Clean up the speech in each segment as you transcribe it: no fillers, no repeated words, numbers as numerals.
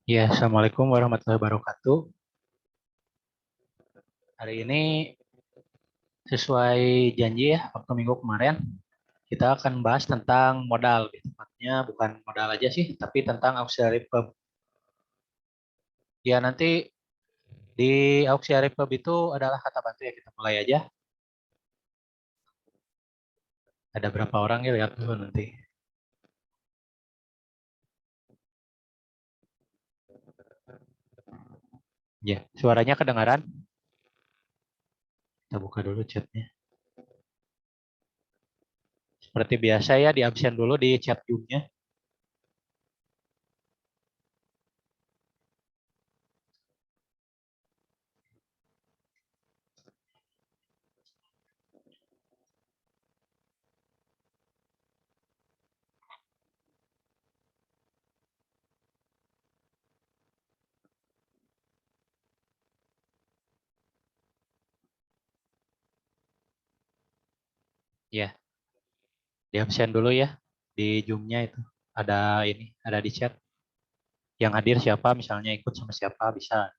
Ya, Assalamualaikum warahmatullahi wabarakatuh. Hari ini sesuai janji ya, waktu minggu kemarin, kita akan bahas tentang modal. Tepatnya bukan modal aja sih, tapi tentang auxiliary verb. Ya, nanti di auxiliary verb itu adalah kata bantu ya, kita mulai aja. Ada berapa orang ya, lihat dulu nanti. Ya, suaranya kedengaran? Kita buka dulu chatnya. Seperti biasa ya, di absen dulu di chat Zoom-nya. Ya, di absen dulu ya, di Zoom-nya itu. Ada ini, ada di chat. Yang hadir siapa, misalnya ikut sama siapa, bisa.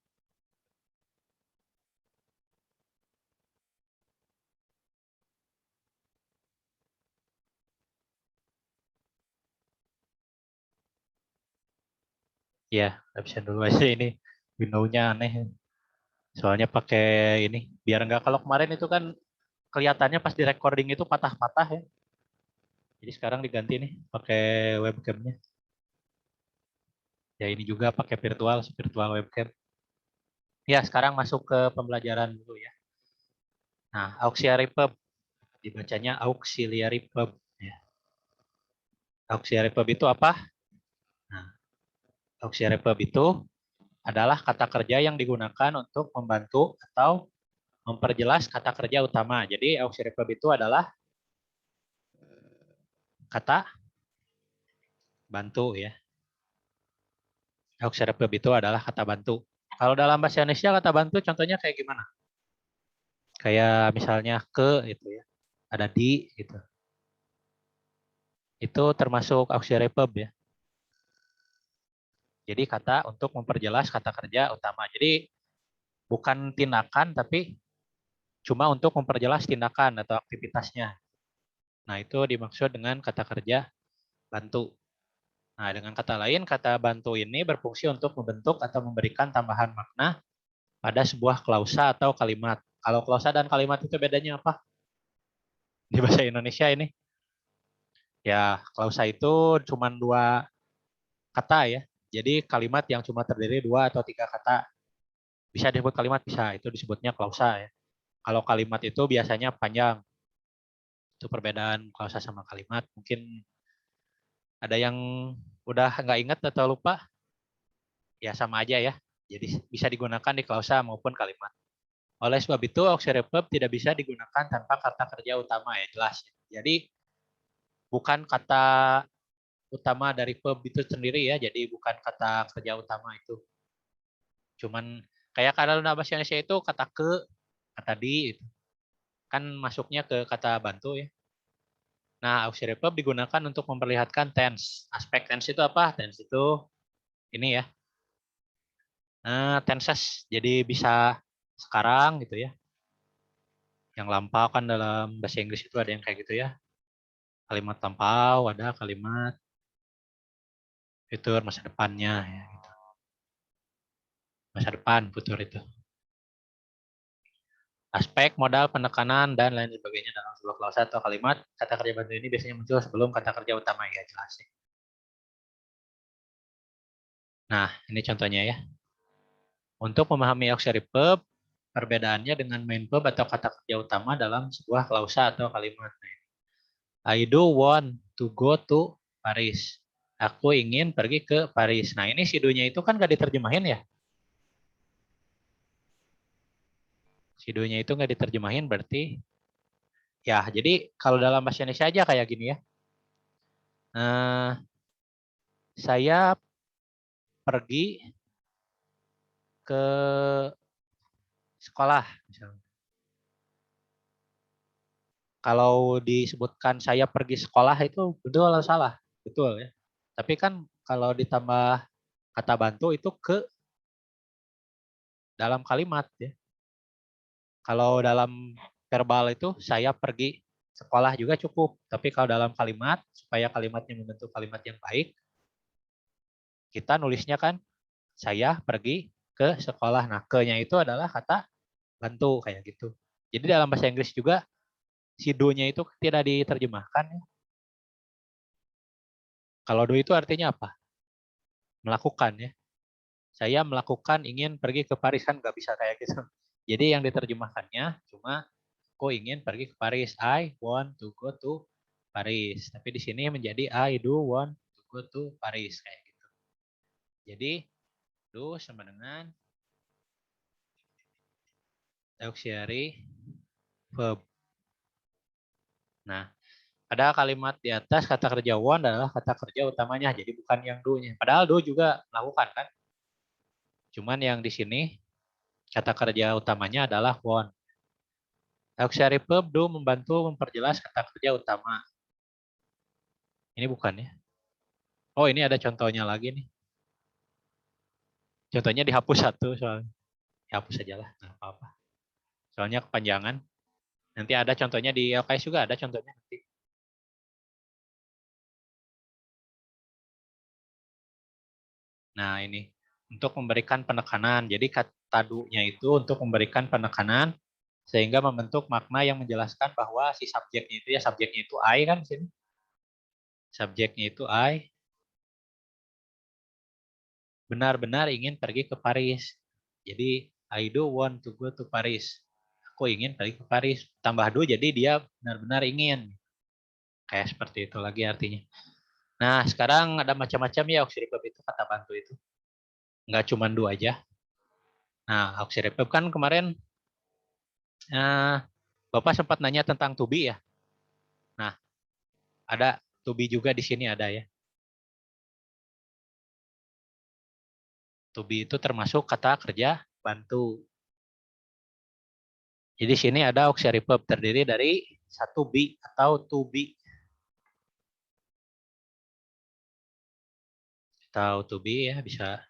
Ya, absen dulu aja ini. Windows-nya aneh. Soalnya pakai ini. Biar nggak, kalau kemarin itu kan kelihatannya pas di recording itu patah-patah ya. Jadi sekarang diganti nih pakai webcamnya. Ya ini juga pakai virtual webcam. Ya sekarang masuk ke pembelajaran dulu ya. Nah, auxiliary verb. Dibacanya auxiliary verb. Ya. Auxiliary verb itu apa? Nah, auxiliary verb itu adalah kata kerja yang digunakan untuk membantu atau memperjelas kata kerja utama. Jadi auxiliary verb itu adalah kata bantu ya. Auxiliary verb itu adalah kata bantu. Kalau dalam bahasa Indonesia kata bantu contohnya kayak gimana? Kayak misalnya ke gitu ya. Ada di gitu. Itu termasuk auxiliary verb ya. Jadi kata untuk memperjelas kata kerja utama. Jadi bukan tindakan tapi cuma untuk memperjelas tindakan atau aktivitasnya. Nah, itu dimaksud dengan kata kerja bantu. Nah, dengan kata lain, kata bantu ini berfungsi untuk membentuk atau memberikan tambahan makna pada sebuah klausa atau kalimat. Kalau klausa dan kalimat itu bedanya apa? Di bahasa Indonesia ini. Ya, klausa itu cuma dua kata ya. Jadi kalimat yang cuma terdiri dua atau tiga kata. Bisa disebut kalimat, bisa. Itu disebutnya klausa ya. Kalau kalimat itu biasanya panjang. Itu perbedaan klausa sama kalimat. Mungkin ada yang udah nggak ingat atau lupa. Ya sama aja ya. Jadi bisa digunakan di klausa maupun kalimat. Oleh sebab itu, auxiliary verb tidak bisa digunakan tanpa kata kerja utama ya, jelas. Jadi bukan kata utama dari verb itu sendiri ya, jadi bukan kata kerja utama itu. Cuman kayak kalau dalam bahasa Indonesia itu kata ke, kata di, itu. Kan masuknya ke kata bantu ya. Nah, auxiliary verb digunakan untuk memperlihatkan tense. Aspek tense itu apa? Tense itu ini ya, tenses. Jadi bisa sekarang gitu ya. Yang lampau kan dalam bahasa Inggris itu ada yang kayak gitu ya. Kalimat lampau, ada kalimat futur, masa depannya ya. Gitu. Masa depan, futur itu. Aspek, modal, penekanan, dan lain sebagainya dalam sebuah klausa atau kalimat, kata kerja bantu ini biasanya muncul sebelum kata kerja utama ya, jelas. Nah, ini contohnya ya. Untuk memahami auxiliary verb, perbedaannya dengan main verb atau kata kerja utama dalam sebuah klausa atau kalimat. I do want to go to Paris. Aku ingin pergi ke Paris. Nah, ini si do-nya itu kan gak diterjemahin ya. Si do-nya itu nggak diterjemahin berarti ya. Jadi kalau dalam bahasa Indonesia aja kayak gini ya. Eh, saya pergi ke sekolah misalnya. Kalau disebutkan saya pergi sekolah itu betul atau salah? Betul ya. Tapi kan kalau ditambah kata bantu itu ke dalam kalimat ya. Kalau dalam verbal itu saya pergi sekolah juga cukup. Tapi kalau dalam kalimat, supaya kalimatnya membentuk kalimat yang baik, kita nulisnya kan saya pergi ke sekolah. Nah, ke-nya itu adalah kata bantu kayak gitu. Jadi dalam bahasa Inggris juga si do-nya itu tidak diterjemahkan. Ya. Kalau do itu artinya apa? Melakukan ya. Saya melakukan ingin pergi ke Paris kan nggak bisa kayak gitu. Jadi yang diterjemahkannya cuma aku ingin pergi ke Paris. I want to go to Paris. Tapi di sini menjadi I do want to go to Paris kayak gitu. Jadi do sama dengan auxiliary verb. Nah, pada kalimat di atas kata kerja want adalah kata kerja utamanya, jadi bukan yang do-nya. Padahal do juga melakukan kan. Cuman yang di sini kata kerja utamanya adalah want. Auxiliary verb do membantu memperjelas kata kerja utama. Ini bukan ya. Oh, ini ada contohnya lagi nih. Contohnya dihapus satu soalnya. Dihapus aja lah, nggak apa-apa. Soalnya kepanjangan. Nanti ada contohnya di LKS juga ada contohnya nanti. Nah, ini untuk memberikan penekanan. Jadi kata do-nya itu untuk memberikan penekanan sehingga membentuk makna yang menjelaskan bahwa si subjeknya itu ya subjeknya itu I kan di sini. Subjeknya itu I benar-benar ingin pergi ke Paris. Jadi I do want to go to Paris. Aku ingin pergi ke Paris. Tambah do jadi dia benar-benar ingin. Kayak seperti itu lagi artinya. Nah, sekarang ada macam-macam ya auxiliary verb itu kata bantu itu. Nggak cuma do aja. Nah, auxiliary verb kan kemarin Bapak sempat nanya tentang to be ya. Nah, ada to be juga di sini ada ya. To be itu termasuk kata kerja bantu. Jadi sini ada auxiliary verb terdiri dari satu be atau to be. Atau to be ya bisa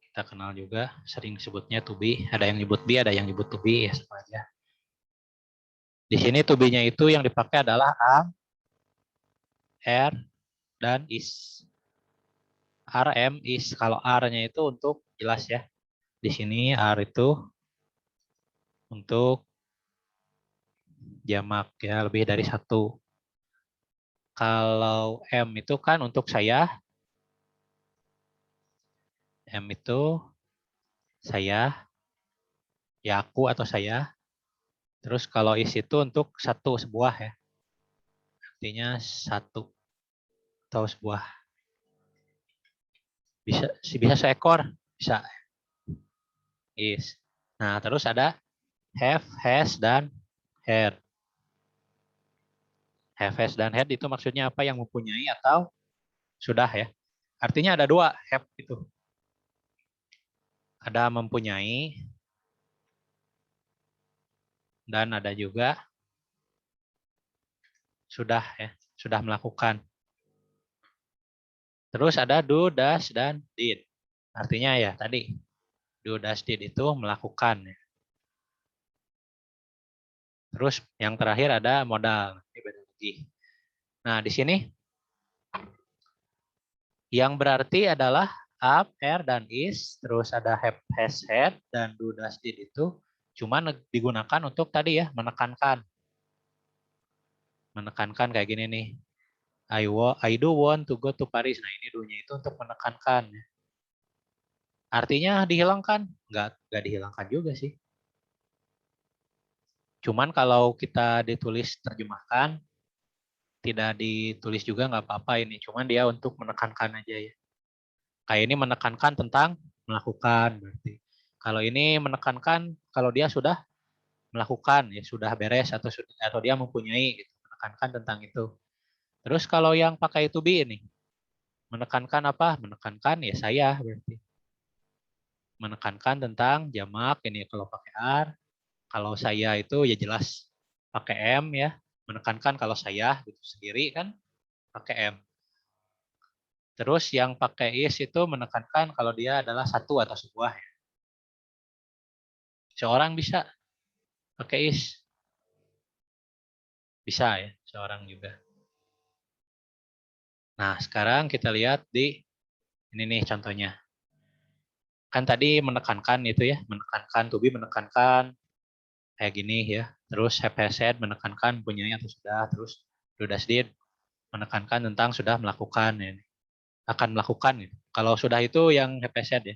kita kenal juga sering sebutnya to be. Ada yang nyebut be, ada yang nyebut to be ya sama aja. Di sini to be-nya itu yang dipakai adalah am, are, dan is. Are, am, is. Kalau are-nya itu untuk jelas ya. Di sini are itu untuk jamak ya lebih dari satu. Kalau M itu kan untuk saya. M itu saya, ya aku atau saya. Terus kalau is itu untuk satu sebuah ya. Artinya satu atau sebuah. Bisa seekor, bisa is. Nah, terus ada have, has, dan had. Have, has, dan had itu maksudnya apa yang mempunyai atau sudah ya. Artinya ada dua have itu. Ada mempunyai dan ada juga sudah ya, sudah melakukan. Terus ada do, does, dan did. Artinya ya tadi do, does, did itu melakukan. Ya. Terus yang terakhir ada modal. Ini beda lagi. Nah di sini yang berarti adalah up, are, dan is. Terus ada have, has, had, dan do, does, did itu cuma digunakan untuk tadi ya menekankan. Menekankan kayak gini nih. I do want to go to Paris. Nah ini do-nya itu untuk menekankan. Artinya dihilangkan? Nggak dihilangkan juga sih. Cuman kalau kita ditulis terjemahkan, tidak ditulis juga nggak apa-apa ini. Cuman dia untuk menekankan aja ya. Kayak ini menekankan tentang melakukan berarti. Kalau ini menekankan kalau dia sudah melakukan ya sudah beres atau dia mempunyai gitu. Menekankan tentang itu. Terus kalau yang pakai to be ini menekankan apa? Menekankan ya saya berarti. Menekankan tentang jamak ini kalau pakai are. Kalau saya itu ya jelas pakai M ya, menekankan kalau saya gitu sendiri kan pakai M. Terus yang pakai is itu menekankan kalau dia adalah satu atau sebuah. Seorang bisa pakai is. Bisa ya, seorang juga. Nah, sekarang kita lihat di ini nih contohnya. Kan tadi menekankan itu ya, menekankan, to be menekankan kayak gini ya. Terus have has said menekankan punyanya atau sudah. Terus do does did menekankan tentang sudah melakukan ya. Akan melakukan gitu. Kalau sudah itu yang have has said ya.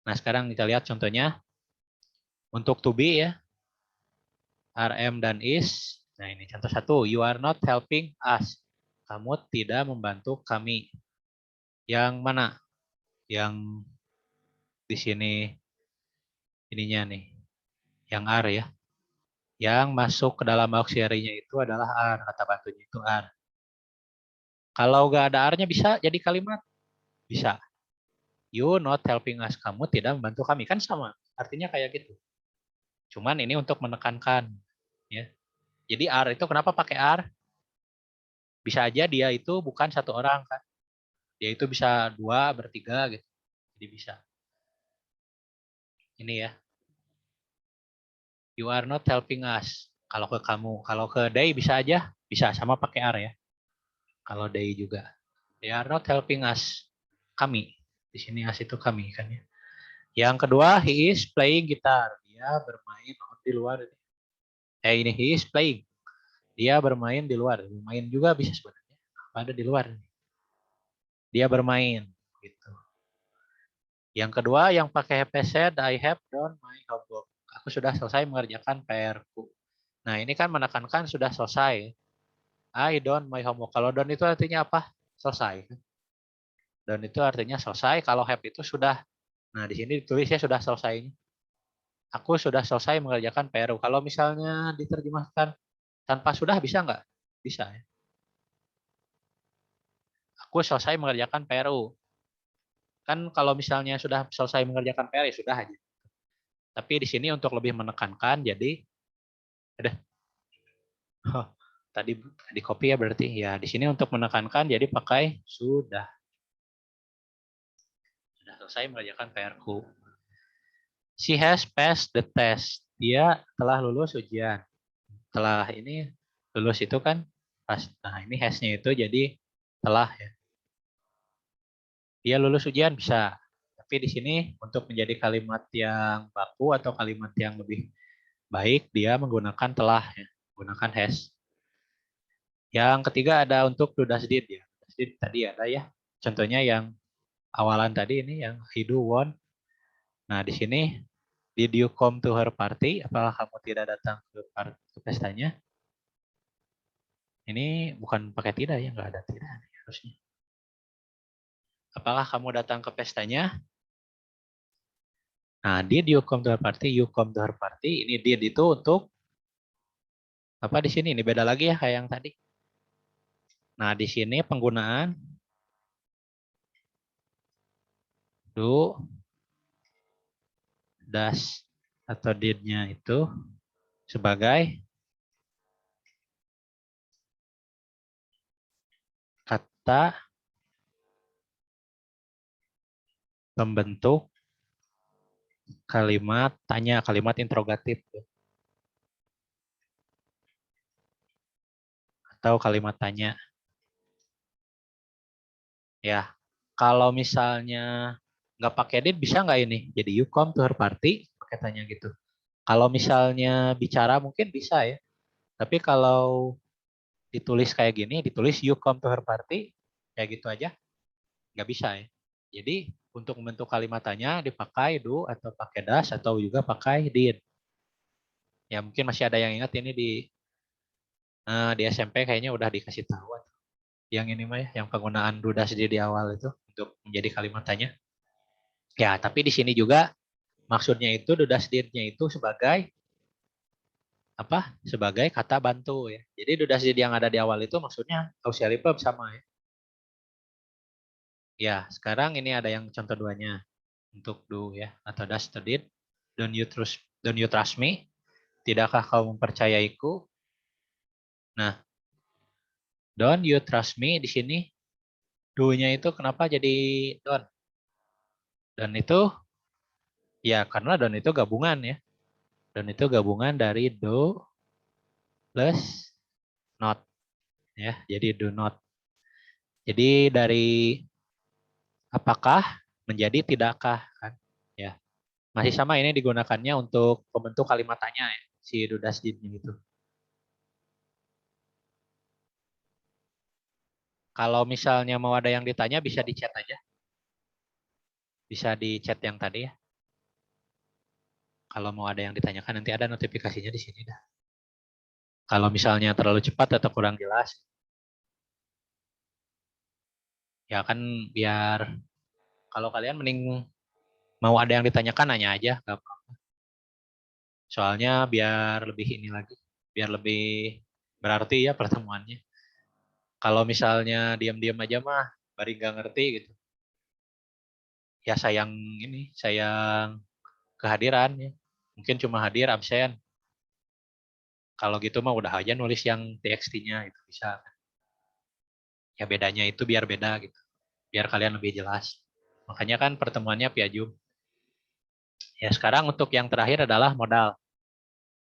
Nah, sekarang kita lihat contohnya. Untuk to be ya, RM dan is. Nah, ini contoh satu. You are not helping us. Kamu tidak membantu kami. Yang mana? Yang di sini ininya nih. Yang are ya. Yang masuk ke dalam auxiliary-nya itu adalah are. Kata bantunya itu are. Kalau nggak ada are-nya bisa jadi kalimat. Bisa. You not helping us. Kamu tidak membantu kami. Kan sama. Artinya kayak gitu. Cuman ini untuk menekankan. Ya. Jadi are itu kenapa pakai are? Bisa aja dia itu bukan satu orang kan. Dia itu bisa dua, bertiga gitu. Jadi bisa. Ini ya. You are not helping us. Kalau ke kamu. Kalau ke they bisa aja. Bisa sama pakai are ya. Kalau they juga. They are not helping us. Kami. Di sini us itu kami kan ya. Yang kedua, he is playing guitar. Dia bermain di luar. Ini he is playing. Dia bermain di luar. Bermain juga bisa sebenarnya. Ada di luar. Dia bermain. Gitu. Yang kedua, yang pakai have said, I have done my homework. Aku sudah selesai mengerjakan PR-ku. Nah, ini kan menekankan sudah selesai. I done my homework. Kalau done itu artinya apa? Selesai. Done itu artinya selesai. Kalau have itu sudah. Nah, di sini ditulisnya sudah selesai. Aku sudah selesai mengerjakan PR-ku. Kalau misalnya diterjemahkan tanpa sudah bisa nggak? Bisa ya. Aku selesai mengerjakan PR-ku. Kan kalau misalnya sudah selesai mengerjakan PR ya sudah aja. Tapi di sini untuk lebih menekankan, jadi ada tadi di copy ya berarti ya di sini untuk menekankan jadi pakai sudah selesai mengerjakan PR-ku. She has passed the test. Dia telah lulus ujian. Telah ini lulus itu kan pas. Nah ini has-nya itu jadi telah ya. Dia lulus ujian bisa. Tapi di sini untuk menjadi kalimat yang baku atau kalimat yang lebih baik dia menggunakan telah ya, menggunakan has. Yang ketiga ada untuk do does did ya. Did tadi ada ya. Contohnya yang awalan tadi ini yang he do want. Nah, di sini did you come to her party? Apakah kamu tidak datang ke pestanya? Ini bukan pakai tidak ya, nggak ada tidak harusnya. Apakah kamu datang ke pestanya? Nah, did you come to her party? You come to her party. Ini did itu untuk apa di sini? Ini beda lagi ya kayak yang tadi. Nah, di sini penggunaan do, does, atau did-nya itu sebagai kata pembentuk kalimat tanya, kalimat interrogatif atau kalimat tanya. Ya, kalau misalnya nggak pakai did bisa nggak ini? Jadi you come to her party, pakai tanya gitu. Kalau misalnya bicara mungkin bisa ya. Tapi kalau ditulis kayak gini, ditulis you come to her party, kayak gitu aja, nggak bisa ya. Jadi untuk membentuk kalimat tanya dipakai do atau pakai does atau juga pakai did. Ya mungkin masih ada yang ingat ini di SMP kayaknya udah dikasih tahu. Yang ini mah ya, yang penggunaan do does did di awal itu untuk menjadi kalimat tanya. Ya, tapi di sini juga maksudnya itu do does did-nya itu sebagai apa? Sebagai kata bantu ya. Jadi do does did yang ada di awal itu maksudnya auxiliary verb sama ya. Ya, sekarang ini ada yang contoh duanya untuk do ya atau does to did. Don't you trust me? Tidakkah kau mempercayaiku? Nah, don't you trust me di sini Do-nya itu kenapa jadi don't? Dan itu ya karena don itu gabungan ya. Don itu gabungan dari do plus not ya. Jadi do not. Jadi dari apakah menjadi tidakkah kan? Ya. Masih sama ini digunakannya untuk pembentuk kalimat tanya ya, si do does did-nya itu. Kalau misalnya mau ada yang ditanya bisa di chat aja. Bisa di chat yang tadi ya. Kalau mau ada yang ditanyakan nanti ada notifikasinya di sini dah. Kalau misalnya terlalu cepat atau kurang jelas, ya kan biar kalau kalian mending mau ada yang ditanyakan nanya aja, gak apa-apa. Soalnya biar lebih ini lagi, biar lebih berarti ya pertemuannya. Kalau misalnya diam-diam aja mah, bari nggak ngerti gitu. Ya sayang ini, sayang kehadiran ya. Mungkin cuma hadir absen. Kalau gitu mah udah aja nulis yang TXT-nya itu bisa. Ya bedanya itu biar beda gitu. Biar kalian lebih jelas. Makanya kan pertemuannya via Zoom. Ya sekarang untuk yang terakhir adalah modal.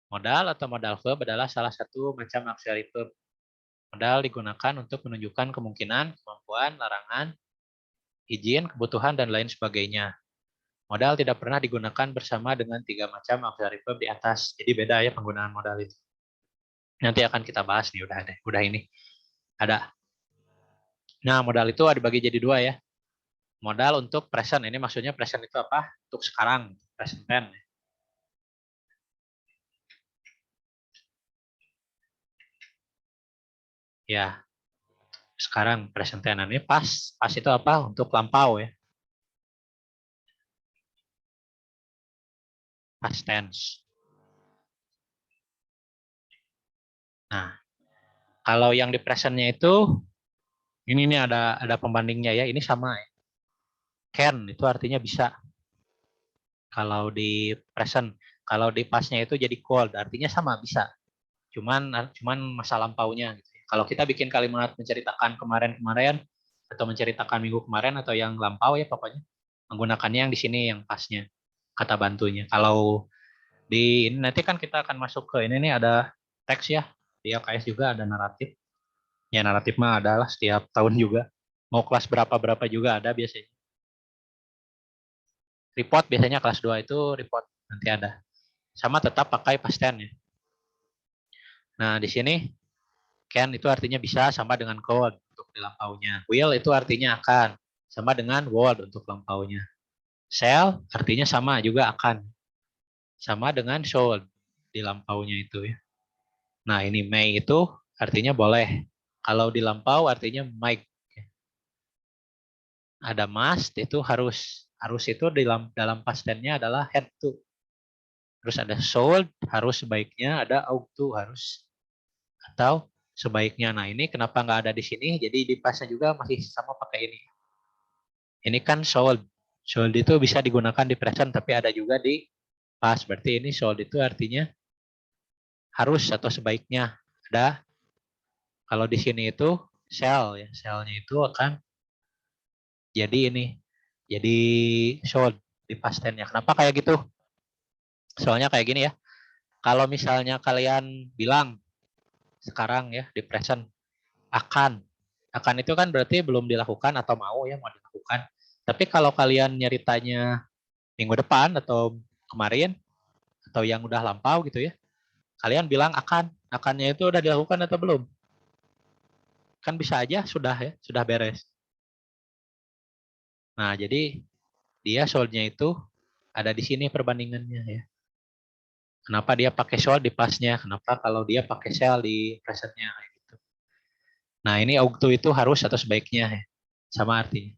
Modal atau modal verb adalah salah satu macam auxiliary verb. Modal digunakan untuk menunjukkan kemungkinan, kemampuan, larangan, izin, kebutuhan, dan lain sebagainya. Modal tidak pernah digunakan bersama dengan tiga macam auxiliary verb di atas. Jadi beda ya penggunaan modal itu. Nanti akan kita bahas nih, udah ada, udah ini. Ada. Nah, modal itu ada dibagi jadi dua ya. Modal untuk present, ini maksudnya present itu apa? Untuk sekarang, present tense. Ya, sekarang present tense. Ini pas itu apa? Untuk lampau ya. Past tense. Nah, kalau yang di presentnya itu, ini nih ada pembandingnya ya. Ini sama ya. Can itu artinya bisa. Kalau di present, kalau di pastnya itu jadi could, artinya sama bisa. Cuman masa lampaunya. Gitu. Kalau kita bikin kalimat menceritakan kemarin-kemarin atau menceritakan minggu kemarin atau yang lampau ya pokoknya menggunakannya yang di sini yang pasnya kata bantunya. Kalau di ini nanti kan kita akan masuk ke ini nih ada teks ya di LKS juga ada naratif. Ya naratif mah adalah setiap tahun juga. Mau kelas berapa juga ada biasanya. Report biasanya kelas 2 itu report nanti ada. Sama tetap pakai past tense ya. Nah, di sini can itu artinya bisa sama dengan could untuk di lampaunya. Will itu artinya akan sama dengan would untuk lampaunya. Shall artinya sama juga akan sama dengan should di lampaunya itu ya. Nah, ini may itu artinya boleh. Kalau di lampau artinya might. Ada must itu harus. Harus itu dalam past tense-nya adalah had to. Terus ada should harus sebaiknya, ada ought to harus atau sebaiknya. Nah ini kenapa nggak ada di sini? Jadi di pasnya juga masih sama pakai ini. Ini kan should. Should itu bisa digunakan di present tapi ada juga di past. Berarti ini should itu artinya harus atau sebaiknya. Ada kalau di sini itu shall ya. Shall-nya itu akan jadi ini. Jadi should di past tense-nya. Kenapa kayak gitu? Soalnya kayak gini ya. Kalau misalnya kalian bilang sekarang ya di present akan. Akan itu kan berarti belum dilakukan atau mau ya mau dilakukan. Tapi kalau kalian nyeritanya minggu depan atau kemarin atau yang udah lampau gitu ya, kalian bilang akan. Akannya itu udah dilakukan atau belum? Kan bisa aja sudah ya, sudah beres. Nah, jadi dia soalnya itu ada di sini perbandingannya ya. Kenapa dia pakai shall di pasnya? Kenapa kalau dia pakai shall di presentnya? Gitu. Nah ini auto itu harus atau sebaiknya ya. Sama artinya.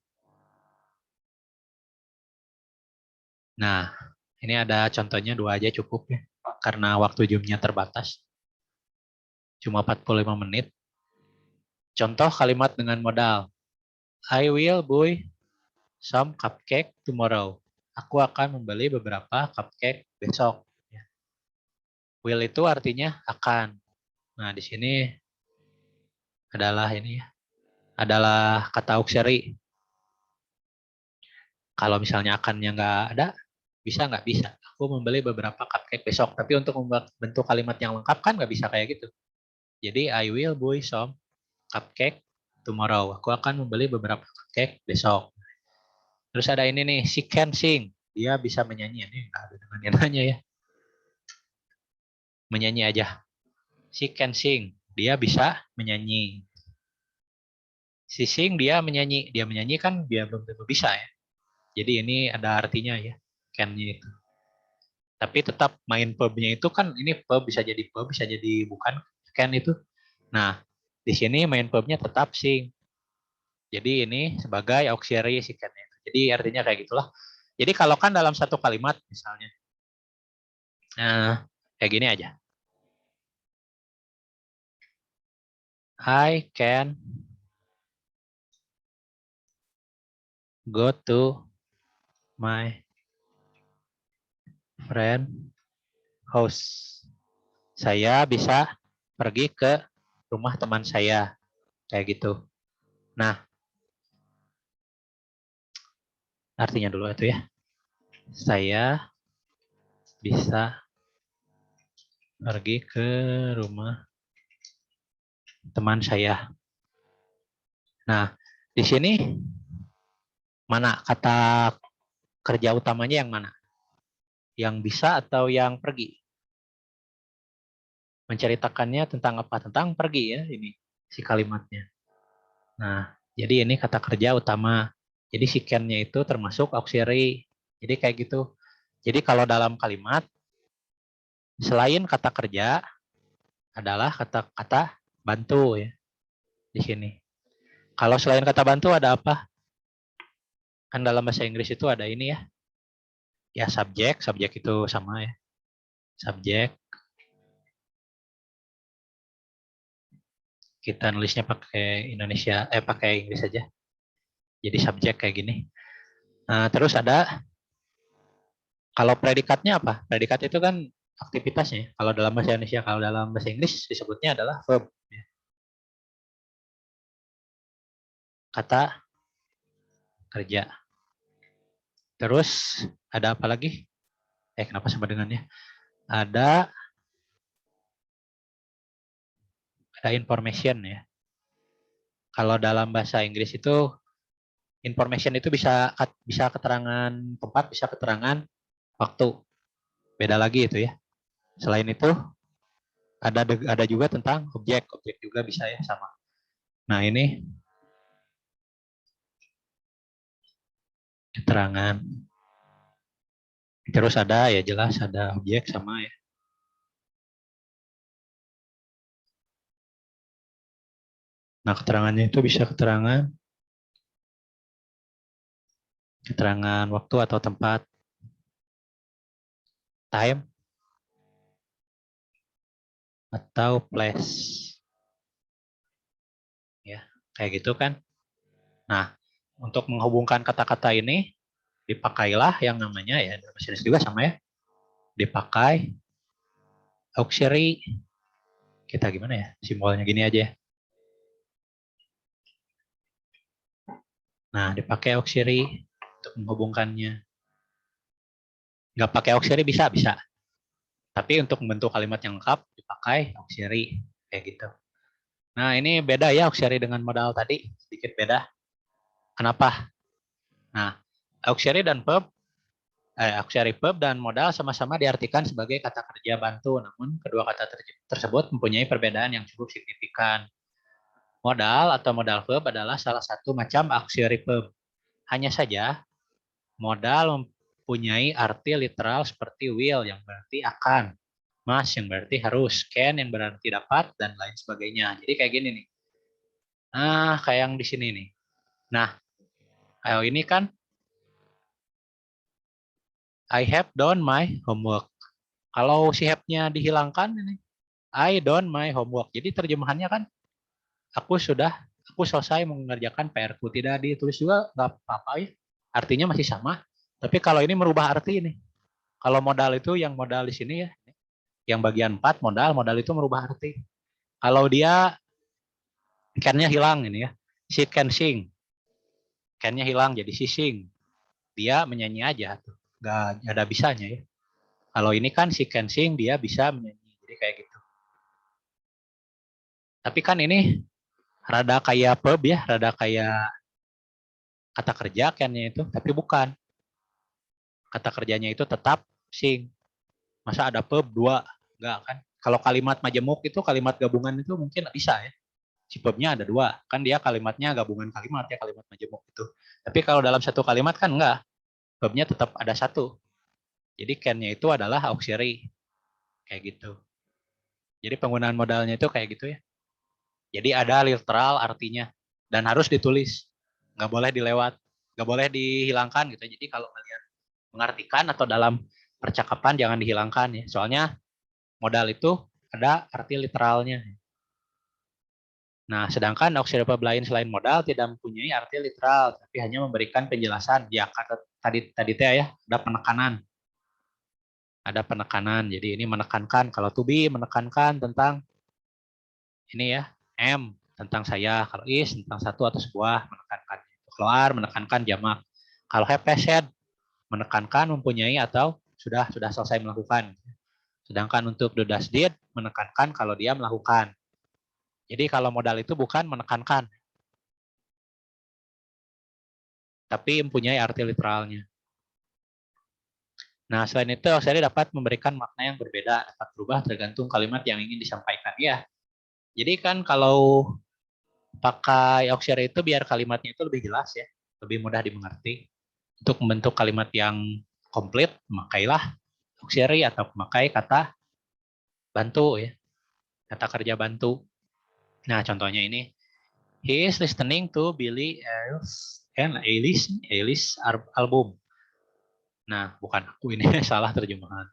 Nah ini ada contohnya dua aja cukup ya. Karena waktu zoomnya terbatas. Cuma 45 menit. Contoh kalimat dengan modal. I will buy some cupcake tomorrow. Aku akan membeli beberapa cupcake besok. Will itu artinya akan. Nah, di sini adalah ini ya. adalah kata auxiliary. Kalau misalnya akannya nggak ada, bisa nggak bisa. Aku membeli beberapa cupcake besok, tapi untuk membentuk kalimat yang lengkap kan nggak bisa kayak gitu. Jadi I will buy some cupcake tomorrow. Aku akan membeli beberapa cupcake besok. Terus ada ini nih, she can sing. Dia bisa menyanyi. Ini nggak ada dengan yang nanya ya. Menyanyi aja. She can sing. Dia bisa menyanyi. She sing, dia menyanyi. Dia menyanyi kan dia belum tentu bisa ya. Jadi ini ada artinya ya. Can-nya itu. Tapi tetap main verb-nya itu kan ini verb bisa jadi verb, bisa jadi bukan can itu. Nah, di sini main verb-nya tetap sing. Jadi ini sebagai auxiliary si can-nya. Jadi artinya kayak gitulah. Jadi kalau kan dalam satu kalimat misalnya. Nah, kayak gini aja. I can go to my friend house. Saya bisa pergi ke rumah teman saya. Kayak gitu. Nah, artinya dulu itu ya. Saya bisa pergi ke rumah teman saya. Nah, di sini mana kata kerja utamanya yang mana? Yang bisa atau yang pergi? Menceritakannya tentang apa? Tentang pergi ya ini si kalimatnya. Nah, jadi ini kata kerja utama. Jadi si can-nya itu termasuk auxiliary. Jadi kayak gitu. Jadi kalau dalam kalimat selain kata kerja adalah kata-kata bantu ya di sini. Kalau selain kata bantu ada apa? Kan dalam bahasa Inggris itu ada ini ya. Ya subjek itu sama ya. Subjek. Kita nulisnya pakai Indonesia, pakai Inggris aja. Jadi subjek kayak gini. Nah, terus ada kalau predikatnya apa? Predikat itu kan aktivitasnya. Kalau dalam bahasa Indonesia, kalau dalam bahasa Inggris disebutnya adalah verb. Kata kerja. Terus ada apa lagi? Kenapa sama dengannya? Ada information ya. Kalau dalam bahasa Inggris itu information itu bisa keterangan tempat, bisa keterangan waktu. Beda lagi itu ya. Selain itu ada juga tentang objek juga bisa ya sama. Nah, ini keterangan. Terus ada ya jelas ada objek sama ya. Nah, keterangannya itu bisa keterangan waktu atau tempat, time, atau place. Ya, kayak gitu kan. Nah, untuk menghubungkan kata-kata ini, dipakailah yang namanya ya, dalam bahasa Inggris juga sama ya, dipakai auxiliary. Kita gimana ya, simbolnya gini aja ya. Nah, dipakai auxiliary untuk menghubungkannya. Nggak pakai auxiliary bisa. Tapi untuk membentuk kalimat yang lengkap, dipakai auxiliary. Kayak gitu. Nah, ini beda ya auxiliary dengan modal tadi. Sedikit beda. Kenapa? Nah, auxiliary verb dan modal sama-sama diartikan sebagai kata kerja bantu. Namun, kedua kata tersebut mempunyai perbedaan yang cukup signifikan. Modal atau modal verb adalah salah satu macam auxiliary verb. Hanya saja, modal mempunyai arti literal seperti will yang berarti akan, must yang berarti harus, can yang berarti dapat, dan lain sebagainya. Jadi kayak gini nih. Nah, kayak yang di sini nih. Nah, kayak ini kan I have done my homework. Kalau si have-nya dihilangkan ini, I done my homework. Jadi terjemahannya kan aku selesai mengerjakan PR-ku. Tidak ditulis juga nggak apa-apa ya. Artinya masih sama. Tapi kalau ini merubah arti ini. Kalau modal itu yang modal di sini ya, yang bagian 4 modal itu merubah arti. Kalau dia can-nya hilang ini ya. She can sing. Can-nya hilang jadi she sing. Dia menyanyi aja tuh. Gak ada bisanya ya. Kalau ini kan she can sing, dia bisa menyanyi. Jadi kayak gitu. Tapi kan ini rada kayak verb ya, rada kayak kata kerja can-nya itu, tapi bukan. Kata kerjanya itu tetap sing. Masa ada verb dua? Enggak kan? Kalau kalimat majemuk itu kalimat gabungan itu mungkin bisa ya. Si verbnya ada dua. Kan dia kalimatnya gabungan kalimat ya, kalimat majemuk itu. Tapi kalau dalam satu kalimat kan enggak. Verbnya tetap ada satu. Jadi can-nya itu adalah auxiliary. Kayak gitu. Jadi penggunaan modalnya itu kayak gitu ya. Jadi ada literal artinya. Dan harus ditulis. Nggak boleh dilewat. Nggak boleh dihilangkan gitu. Jadi kalau kalian mengartikan atau dalam percakapan jangan dihilangkan ya. Soalnya modal itu ada arti literalnya. Nah, sedangkan auxiliary verb lain selain modal tidak mempunyai arti literal, tapi hanya memberikan penjelasan. Ya, kata tadi ya, ada penekanan. Ada penekanan. Jadi ini menekankan, kalau to be menekankan tentang ini ya, M tentang saya, kalau is tentang satu atau sebuah menekankan. Kalau are menekankan jamak. Kalau have said menekankan mempunyai atau sudah selesai melakukan. Sedangkan untuk do does did menekankan kalau dia melakukan. Jadi kalau modal itu bukan menekankan, tapi mempunyai arti literalnya. Nah, selain itu auxiliary dapat memberikan makna yang berbeda, dapat berubah tergantung kalimat yang ingin disampaikan. Ya, jadi kan kalau pakai auxiliary itu biar kalimatnya itu lebih jelas ya, lebih mudah dimengerti. Untuk membentuk kalimat yang komplit, makailah auxiliary atau memakai kata bantu ya, kata kerja bantu. Nah, contohnya ini, he is listening to Billie Eilish album. Nah, bukan aku ini salah terjemahan.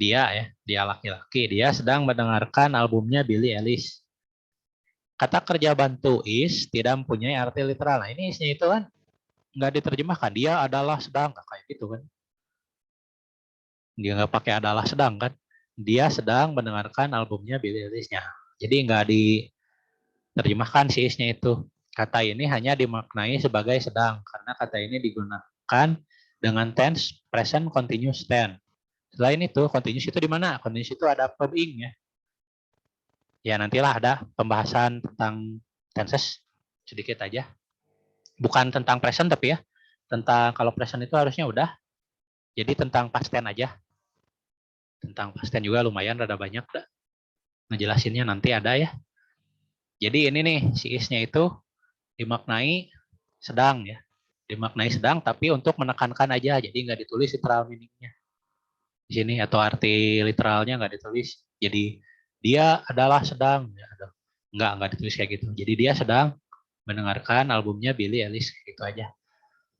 Dia laki-laki, dia sedang mendengarkan albumnya Billie Eilish. Kata kerja bantu is tidak mempunyai arti literal. Nah, ini isnya itu kan nggak diterjemahkan. Dia adalah sedang, nggak kayak gitu kan. Dia nggak pakai adalah sedang kan. Dia sedang mendengarkan albumnya Billie Eilish-nya. Jadi nggak diterjemahkan si isnya itu. Kata ini hanya dimaknai sebagai sedang karena kata ini digunakan dengan tense present continuous tense. Selain itu, continuous itu di mana? Continuous itu ada verb ing ya. Ya nantilah ada pembahasan tentang tenses sedikit aja. Bukan tentang present tapi ya. Tentang kalau present itu harusnya udah. Jadi tentang past tense aja. Tentang past tense juga lumayan rada banyak dah. Ngejelasinnya nanti ada ya. Jadi ini nih si isnya itu dimaknai sedang ya. Dimaknai sedang tapi untuk menekankan aja. Jadi nggak ditulis literal meaningnya di sini atau arti literalnya nggak ditulis. Jadi dia adalah sedang ya, nggak ditulis kayak gitu. Jadi dia sedang mendengarkan albumnya Billie Eilish gitu aja.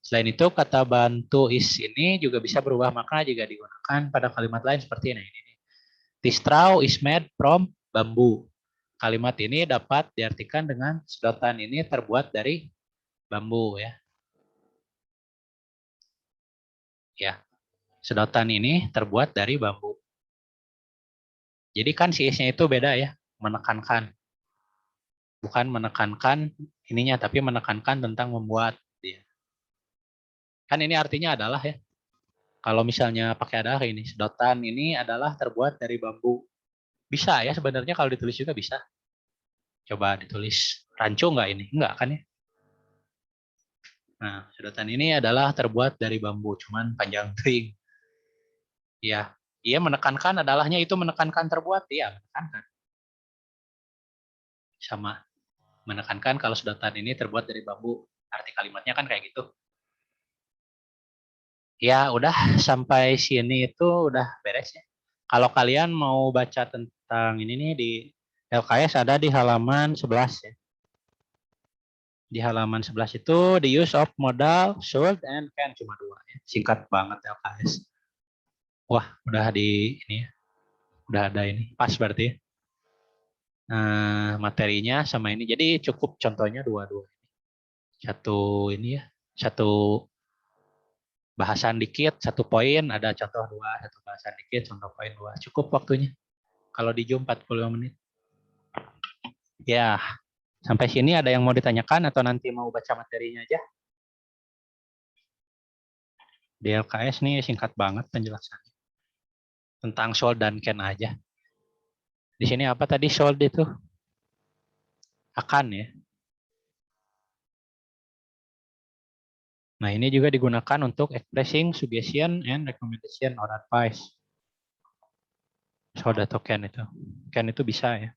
Selain itu kata bantu is ini juga bisa berubah makna jika digunakan pada kalimat lain seperti ini. This straw is made from bambu. Kalimat ini dapat diartikan dengan sedotan ini terbuat dari bambu ya. Ya, sedotan ini terbuat dari bambu. Jadi kan si isnya itu beda ya, menekankan. Bukan menekankan ininya, tapi menekankan tentang membuat. Kan ini artinya adalah ya, kalau misalnya pakai adalah ini, sedotan ini adalah terbuat dari bambu. Bisa ya sebenarnya kalau ditulis juga bisa. Coba ditulis rancu nggak ini? Enggak kan ya? Nah, sedotan ini adalah terbuat dari bambu, cuman panjang tring. Ya, ia menekankan adalahnya itu menekankan terbuat, ya menekankan. Sama menekankan kalau sedotan ini terbuat dari bambu. Arti kalimatnya kan kayak gitu. Ya, udah sampai sini itu udah beres ya. Kalau kalian mau baca tentang ini nih di LKS ada di halaman 11 ya. Di halaman 11 itu the use of modal, should, and can cuma dua ya. Singkat banget LKS. Wah, udah di ini ya. Udah ada ini. Pas berarti ya. Nah, materinya sama ini. Jadi cukup contohnya dua-dua. Satu ini ya. Satu bahasan dikit, satu poin, ada contoh dua, satu bahasan dikit, contoh poin dua. Cukup waktunya. Kalau di Zoom 45 menit. Ya, Sampai sini ada yang mau ditanyakan atau nanti mau baca materinya aja? Di LKS nih singkat banget penjelasannya. Tentang sold dan can aja. Di sini apa tadi sold itu? Akan ya. Nah, ini juga digunakan untuk expressing suggestion and recommendation or advice. Sold atau can itu. Can itu bisa ya.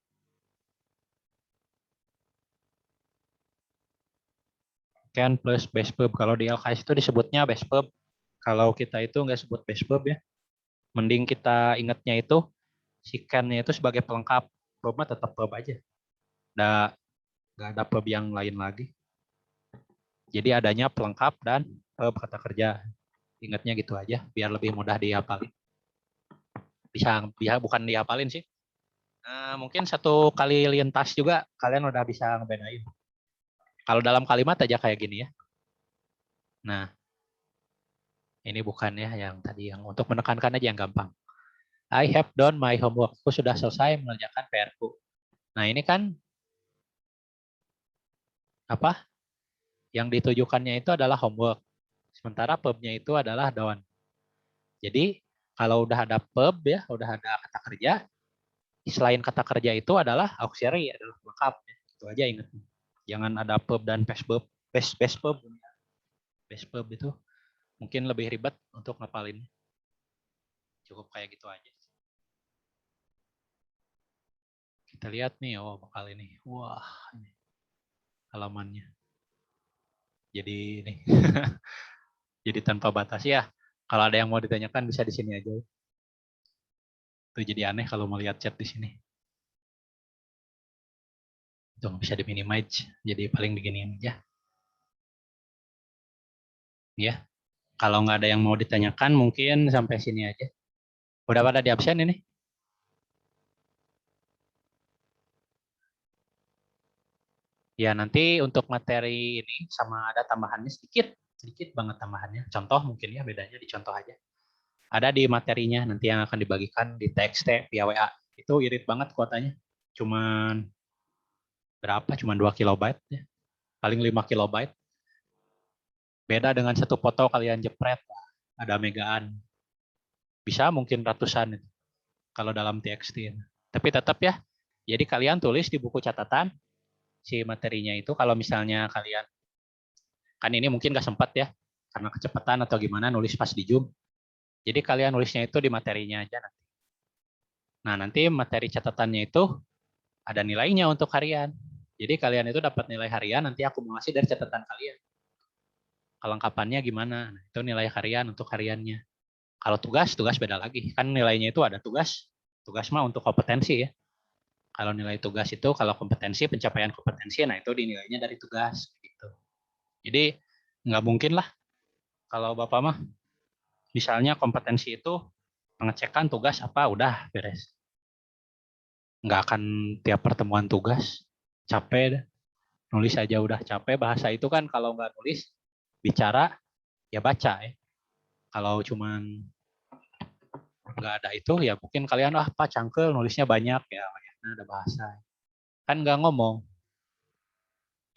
Can plus base verb. Kalau di LKS itu disebutnya base verb. Kalau kita itu nggak sebut base verb ya. Mending kita ingatnya itu si can-nya itu sebagai pelengkap. Verb-nya tetap verb aja. Nggak ada verb yang lain lagi. Jadi adanya pelengkap dan verb kata kerja. Ingatnya gitu aja biar lebih mudah dihafalin. Bisa bukan dihafalin sih. Mungkin satu kali lintas juga kalian udah bisa ngebedain. Kalau dalam kalimat aja kayak gini ya. Nah, ini bukan ya yang tadi yang untuk menekankan aja yang gampang. I have done my homework. Aku sudah selesai mengerjakan PR-ku. Nah, ini kan apa? Yang ditujukannya itu adalah homework. Sementara verb-nya itu adalah done. Jadi, kalau udah ada verb ya, udah ada kata kerja, selain kata kerja itu adalah auxiliary, adalah pelengkap. Itu aja ingat. Jangan ada verb dan past verb. Past verb. Past verb itu mungkin lebih ribet untuk ngapalin. Cukup kayak gitu aja. Kita lihat nih, oh bakal ini. Wah, ini halamannya. Jadi ini. Jadi tanpa batas ya. Kalau ada yang mau ditanyakan bisa di sini aja. Itu jadi aneh kalau melihat chat di sini. Itu bisa di minimize. Jadi paling begini aja. Ya. Kalau nggak ada yang mau ditanyakan mungkin sampai sini aja. Udah pada di absen ini? Ya nanti untuk materi ini sama ada tambahannya sedikit banget tambahannya. Contoh mungkin ya bedanya di contoh aja. Ada di materinya nanti yang akan dibagikan di TXT via WA. Itu irit banget kuotanya. Cuman berapa? Cuman 2 kilobyte ya. Paling 5 kilobyte. Beda dengan satu foto kalian jepret, ada megaan. Bisa mungkin ratusan itu kalau dalam TXT. Tapi tetap ya, jadi kalian tulis di buku catatan si materinya itu kalau misalnya kalian, kan ini mungkin gak sempat ya, karena kecepatan atau gimana nulis pas di Zoom. Jadi kalian nulisnya itu di materinya aja nanti. Nah nanti materi catatannya itu ada nilainya untuk harian. Jadi kalian itu dapat nilai harian nanti akumulasi dari catatan kalian. Kelengkapannya gimana? Nah, itu nilai harian untuk hariannya. Kalau tugas beda lagi. Kan nilainya itu ada tugas. Tugas mah untuk kompetensi ya. Kalau nilai tugas itu, kalau kompetensi, pencapaian kompetensi, nah itu dinilainya dari tugas. Gitu. Jadi nggak mungkin lah kalau Bapak mah, misalnya kompetensi itu pengecekan tugas apa, udah beres. Nggak akan tiap pertemuan tugas, capek, nulis aja udah capek. Bahasa itu kan kalau nggak nulis, bicara, ya baca ya. Kalau cuman nggak ada itu ya mungkin kalian Pak cangkel nulisnya banyak ya nah, ada bahasa kan nggak ngomong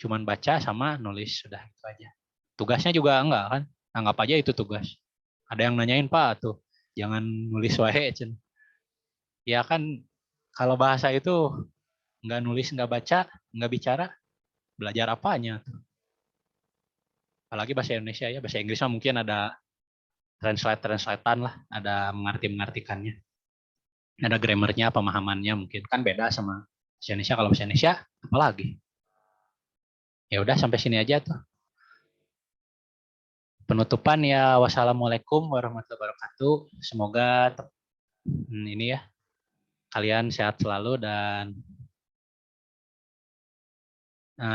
cuman baca sama nulis sudah itu aja tugasnya juga enggak kan anggap aja itu tugas ada yang nanyain Pak tuh jangan nulis wae cen ya kan kalau bahasa itu nggak nulis nggak baca nggak bicara belajar apanya tuh apalagi bahasa Indonesia ya bahasa Inggris mah mungkin ada translatean lah ada mengartikannya ada grammarnya pemahamannya mungkin kan beda sama bahasa Indonesia kalau bahasa Indonesia apalagi ya udah sampai sini aja tuh penutupan ya wassalamualaikum warahmatullahi wabarakatuh semoga ini ya kalian sehat selalu dan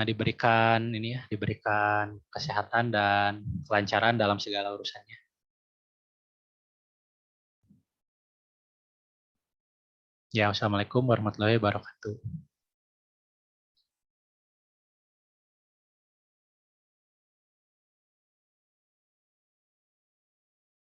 diberikan ini ya diberikan kesehatan dan kelancaran dalam segala urusannya ya wassalamualaikum warahmatullahi wabarakatuh